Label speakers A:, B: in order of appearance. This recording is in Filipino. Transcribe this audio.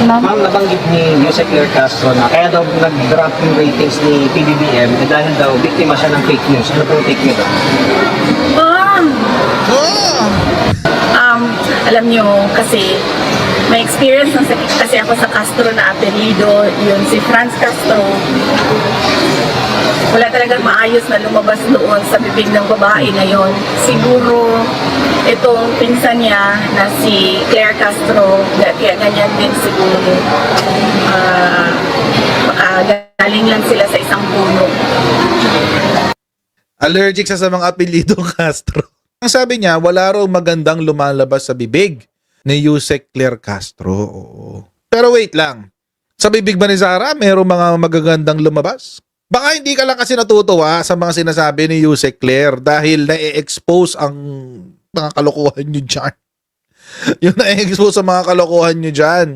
A: ma'am?
B: Ma'am, nabanggit ni Jose Claire Castro na kaya daw nag-drop yung ratings ni PBBM dahil daw biktima siya ng fake news. Ano po take niyo doon?
C: Alam nyo, kasi may experience na kasi ako sa Castro na apelido, yun si Franz Castro. Wala talagang maayos na lumabas doon sa bibig ng babae na yon. Siguro itong pinsan niya na si Claire Castro, kaya ganyan din siguro. Galing lang sila sa isang puno.
D: Allergic siya sa mga apelidong Castro. Ang sabi niya, wala raw magandang lumalabas sa bibig ni Yusek Claire Castro. Oo. Pero wait lang. Sa bibig ba ni Zara, mayroong mga magagandang lumabas? Baka hindi ka lang kasi natutuwa sa mga sinasabi ni Yusek Claire dahil na-expose ang mga kalokohan niyo dyan. Yung na-expose sa mga kalokohan niyo dyan.